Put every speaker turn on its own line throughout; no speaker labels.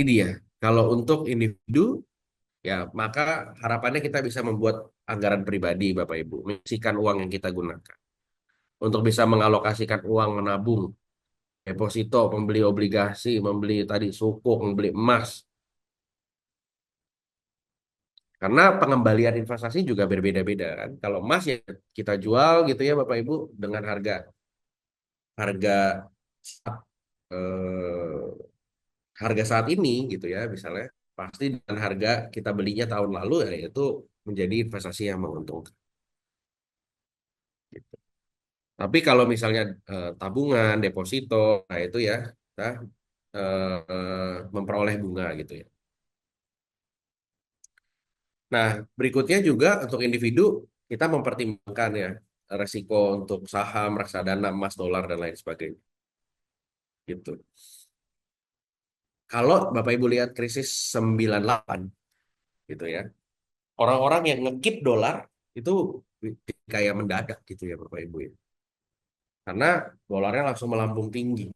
ini dia. Kalau untuk individu, ya maka harapannya kita bisa membuat anggaran pribadi, Bapak Ibu, menyisihkan uang yang kita gunakan untuk bisa mengalokasikan uang menabung, deposito, membeli obligasi, membeli tadi sukuk, membeli emas. Karena pengembalian investasi juga berbeda-beda kan. Kalau emas ya kita jual gitu ya Bapak Ibu dengan harga harga eh, harga saat ini gitu ya misalnya pasti dengan harga kita belinya tahun lalu ya itu menjadi investasi yang menguntungkan gitu. Tapi kalau misalnya tabungan, deposito, nah itu ya kita memperoleh bunga gitu ya. Nah, berikutnya juga untuk individu kita mempertimbangkan ya resiko untuk saham, reksadana, emas, dolar dan lain sebagainya gitu. Kalau Bapak Ibu lihat krisis 98 gitu ya. Orang-orang yang ngekip dolar itu kayak mendadak gitu ya Bapak Ibu ya. Karena dolarnya langsung melambung tinggi.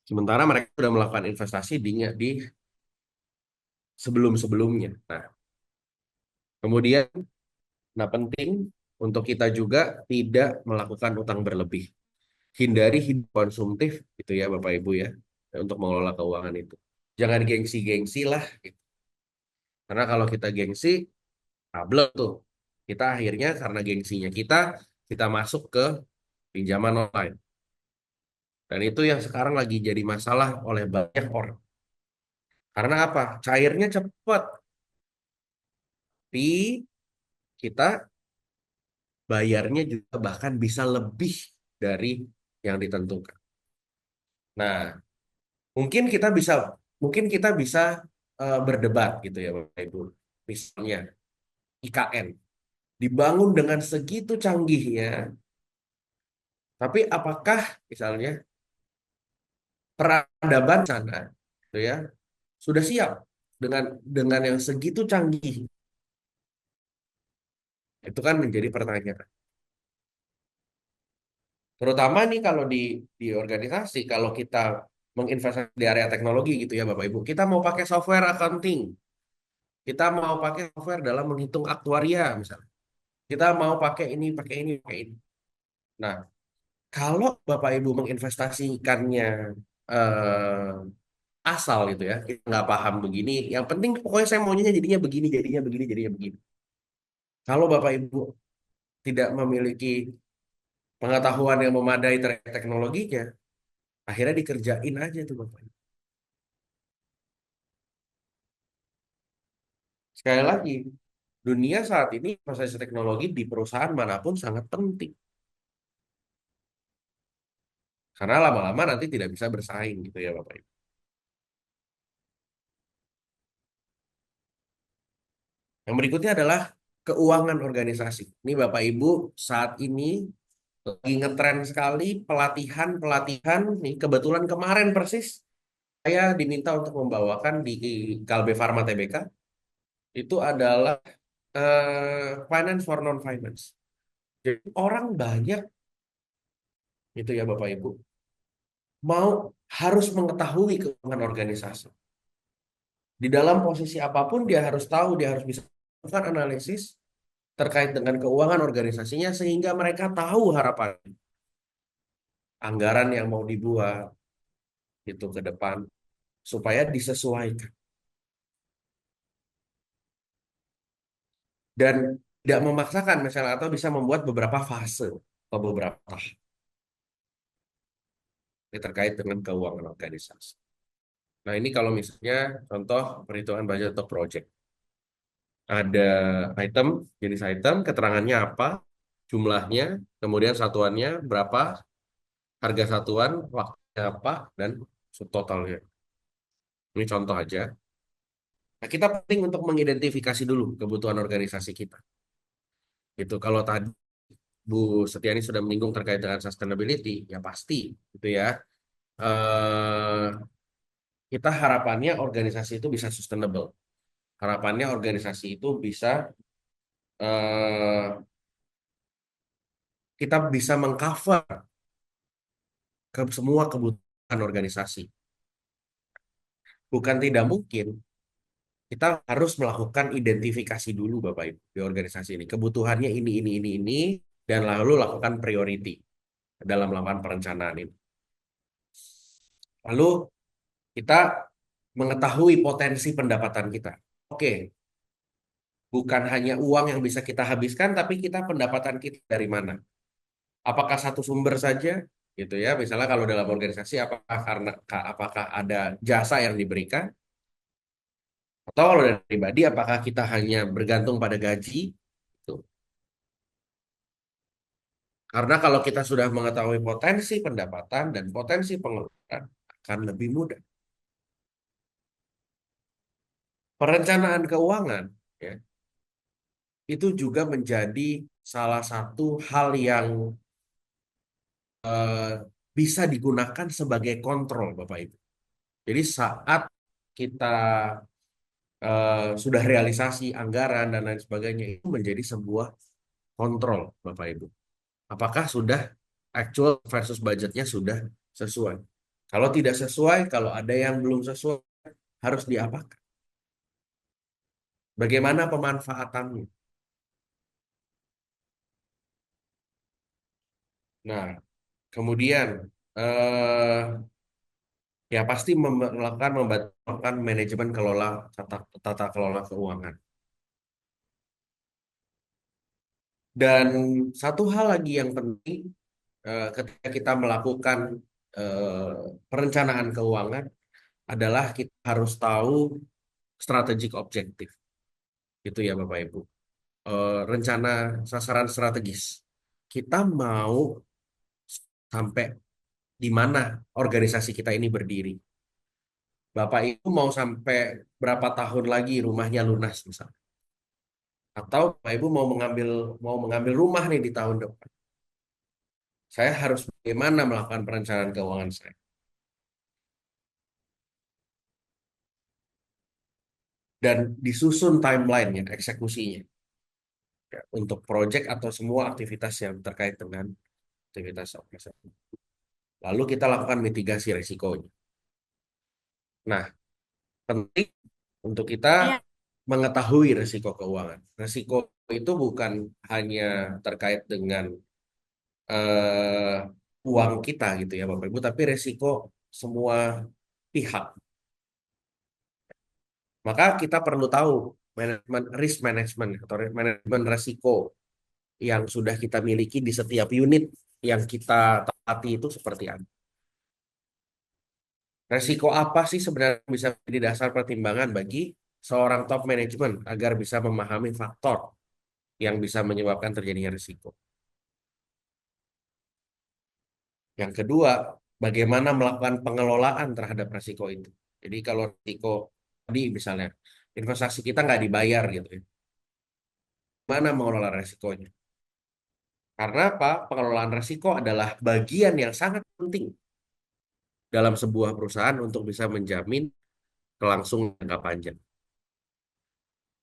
Sementara mereka sudah melakukan investasi di sebelum-sebelumnya. Nah, kemudian nah penting untuk kita juga tidak melakukan utang berlebih. Hindari hidup konsumtif gitu ya Bapak Ibu ya untuk mengelola keuangan itu. Jangan gengsi-gengsi lah gitu. Karena kalau kita gengsi, problem tuh. Kita akhirnya karena gengsinya kita masuk ke pinjaman online. Dan itu yang sekarang lagi jadi masalah oleh banyak orang. Karena apa? Cairnya cepat, tapi kita bayarnya juga bahkan bisa lebih dari yang ditentukan. Nah, mungkin kita bisa mungkin kita bisa berdebat gitu ya Bapak Ibu. Misalnya IKN dibangun dengan segitu canggihnya, tapi apakah misalnya peradaban sana gitu ya sudah siap dengan yang segitu canggih? Itu kan menjadi pertanyaan. Terutama nih kalau di organisasi, kalau kita menginvestasi di area teknologi gitu ya Bapak Ibu, kita mau pakai software accounting, kita mau pakai software dalam menghitung aktuaria misalnya, kita mau pakai ini, pakai ini. Nah, kalau Bapak Ibu menginvestasikannya eh, asal gitu ya, kita nggak paham begini, yang penting pokoknya saya maunya jadinya begini, jadinya begini, jadinya begini. Kalau Bapak Ibu tidak memiliki pengetahuan yang memadai terkait teknologinya, akhirnya dikerjain aja tuh Bapak. Sekali lagi, dunia saat ini proses teknologi di perusahaan manapun sangat penting. Karena lama-lama nanti tidak bisa bersaing gitu ya Bapak Ibu. Yang berikutnya adalah keuangan organisasi. Ini Bapak Ibu saat ini lagi ngetren sekali pelatihan-pelatihan. Nih kebetulan kemarin persis saya diminta untuk membawakan di Kalbe Farma TBK. Itu adalah finance for non-finance. Jadi orang banyak gitu ya Bapak Ibu mau harus mengetahui keuangan organisasi. Di dalam posisi apapun dia harus tahu, dia harus bisa melakukan analisis terkait dengan keuangan organisasinya sehingga mereka tahu harapan anggaran yang mau dibuat itu ke depan supaya disesuaikan dan tidak memaksakan misalnya atau bisa membuat beberapa fase atau beberapa tahap terkait dengan keuangan organisasi. Nah, ini kalau misalnya contoh perhitungan budget untuk project. Ada item, jenis item, keterangannya apa, jumlahnya, kemudian satuannya berapa, harga satuan, waktunya apa, dan subtotalnya. Ini contoh aja. Nah, kita penting untuk mengidentifikasi dulu kebutuhan organisasi kita. Gitu. Kalau tadi Bu Setiani sudah menyinggung terkait dengan sustainability, ya pasti, gitu ya. Eh, kita harapannya organisasi itu bisa sustainable. Harapannya organisasi itu bisa eh, kita bisa mengcover ke semua kebutuhan organisasi. Bukan tidak mungkin kita harus melakukan identifikasi dulu Bapak Ibu di organisasi ini. Kebutuhannya ini, dan lalu lakukan priority dalam melakukan perencanaan ini. Lalu kita mengetahui potensi pendapatan kita. Oke, bukan hanya uang yang bisa kita habiskan, tapi kita pendapatan kita dari mana? Apakah satu sumber saja, gitu ya? Misalnya kalau dalam organisasi, apakah ada jasa yang diberikan, atau kalau dari pribadi, apakah kita hanya bergantung pada gaji? Gitu. Karena kalau kita sudah mengetahui potensi pendapatan dan potensi pengeluaran, akan lebih mudah. Perencanaan keuangan, ya, itu juga menjadi salah satu hal yang eh, bisa digunakan sebagai kontrol, Bapak Ibu. Jadi saat kita sudah realisasi anggaran dan lain sebagainya, itu menjadi sebuah kontrol, Bapak Ibu. Apakah sudah actual versus budgetnya sudah sesuai? Kalau tidak sesuai, kalau ada yang belum sesuai, harus diapakan? Bagaimana pemanfaatannya? Nah, kemudian eh, ya pasti melakukan manajemen kelola tata kelola keuangan. Dan satu hal lagi yang penting ketika kita melakukan eh, perencanaan keuangan adalah kita harus tahu strategic objektif. Itu ya Bapak Ibu. Rencana sasaran strategis. Kita mau sampai di mana organisasi kita ini berdiri. Bapak Ibu mau sampai berapa tahun lagi rumahnya lunas misalnya. Atau Bapak Ibu mau mengambil rumah nih di tahun depan. Saya harus bagaimana melakukan perencanaan keuangan saya. Dan disusun timeline-nya, eksekusinya. Ya, untuk proyek atau semua aktivitas yang terkait dengan aktivitas operasional. Lalu kita lakukan mitigasi risikonya. Nah, penting untuk kita mengetahui risiko keuangan. Risiko itu bukan hanya terkait dengan eh, uang kita gitu ya Bapak Ibu, tapi risiko semua pihak. Maka kita perlu tahu manajemen risk management atau manajemen risiko yang sudah kita miliki di setiap unit yang kita taati itu seperti apa. Resiko apa sih sebenarnya bisa menjadi dasar pertimbangan bagi seorang top management agar bisa memahami faktor yang bisa menyebabkan terjadinya risiko. Yang kedua, bagaimana melakukan pengelolaan terhadap risiko itu. Jadi kalau risiko tadi misalnya investasi kita nggak dibayar gitu ya, mana mengelola risikonya? Karena apa? Pengelolaan risiko adalah bagian yang sangat penting dalam sebuah perusahaan untuk bisa menjamin kelangsungan jangka panjang.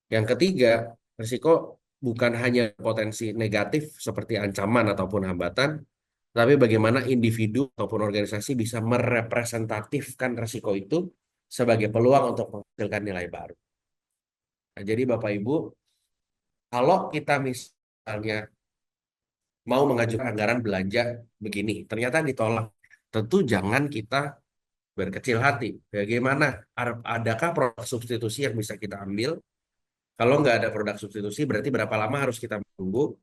Yang ketiga, risiko bukan hanya potensi negatif seperti ancaman ataupun hambatan, tapi bagaimana individu ataupun organisasi bisa merepresentatifkan risiko itu sebagai peluang untuk menghasilkan nilai baru. Nah, jadi Bapak Ibu, kalau kita misalnya mau mengajukan anggaran belanja begini, ternyata ditolak, tentu jangan kita berkecil hati. Bagaimana? Adakah produk substitusi yang bisa kita ambil? Kalau nggak ada produk substitusi, berarti berapa lama harus kita menunggu?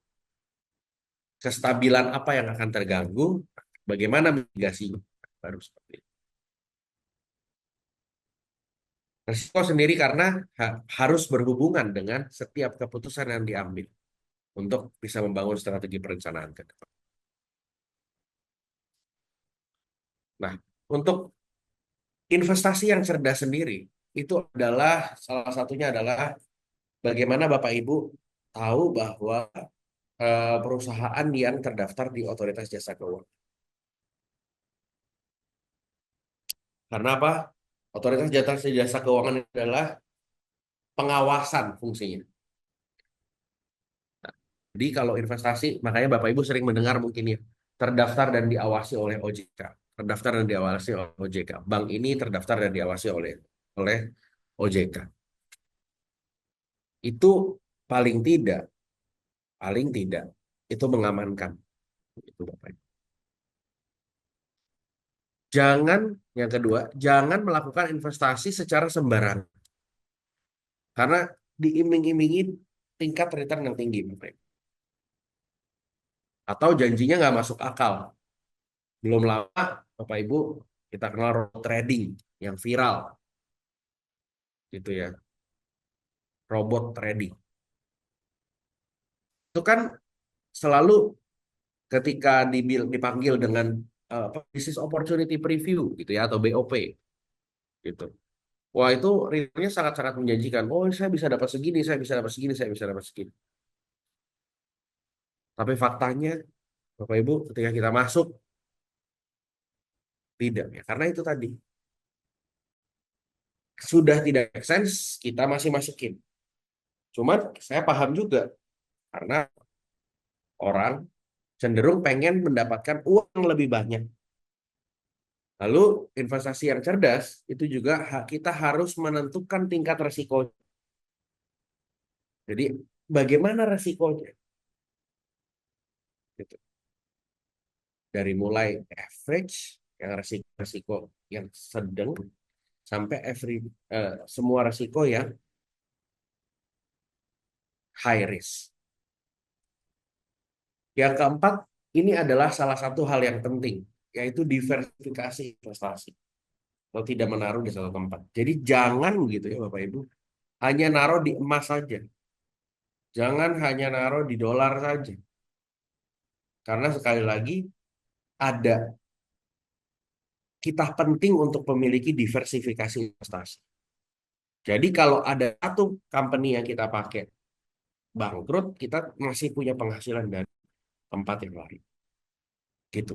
Kestabilan apa yang akan terganggu? Bagaimana mitigasinya? Baru seperti itu. Risiko sendiri karena harus berhubungan dengan setiap keputusan yang diambil untuk bisa membangun strategi perencanaan ke depan. Nah, untuk investasi yang cerdas sendiri, itu adalah salah satunya adalah bagaimana Bapak Ibu tahu bahwa perusahaan yang terdaftar di Otoritas Jasa Keuangan. Karena apa? Otoritas Jasa Keuangan adalah pengawasan fungsinya. Jadi kalau investasi, makanya Bapak Ibu sering mendengar mungkin ya, terdaftar dan diawasi oleh OJK. terdaftar dan diawasi oleh OJK. Bank ini terdaftar dan diawasi oleh OJK. Itu paling tidak, paling tidak itu mengamankan. Itu Bapak. Jangan, yang kedua, jangan melakukan investasi secara sembarangan. Karena diiming-imingi tingkat return yang tinggi, Bapak. Atau janjinya nggak masuk akal. Belum lama, Bapak Ibu, kita kenal robot trading yang viral. Gitu ya, robot trading. Itu kan selalu ketika dipanggil dengan business opportunity preview gitu ya, atau BOP gitu. Wah, itu returnnya sangat-sangat menjanjikan. Oh, saya bisa dapat segini, saya bisa dapat segini, saya bisa dapat segini. Tapi faktanya, Bapak Ibu, ketika kita masuk, tidak ya. Karena itu tadi, sudah tidak make sense, kita masih masukin. Cuman saya paham juga, karena orang cenderung pengen mendapatkan uang yang lebih banyak. Lalu investasi yang cerdas, itu juga kita harus menentukan tingkat resiko. Jadi bagaimana resikonya? Gitu. Dari mulai average, yang resiko-resiko yang sedang, sampai semua resiko yang high risk. Yang keempat, ini adalah salah satu hal yang penting, yaitu diversifikasi investasi. Kalau tidak menaruh di satu tempat. Jadi jangan gitu ya Bapak Ibu, hanya naruh di emas saja. Jangan hanya naruh di dolar saja. Karena sekali lagi, ada kita penting untuk memiliki diversifikasi investasi. Jadi kalau ada satu company yang kita pakai bangkrut, kita masih punya penghasilan dari tempat yang lain. Gitu.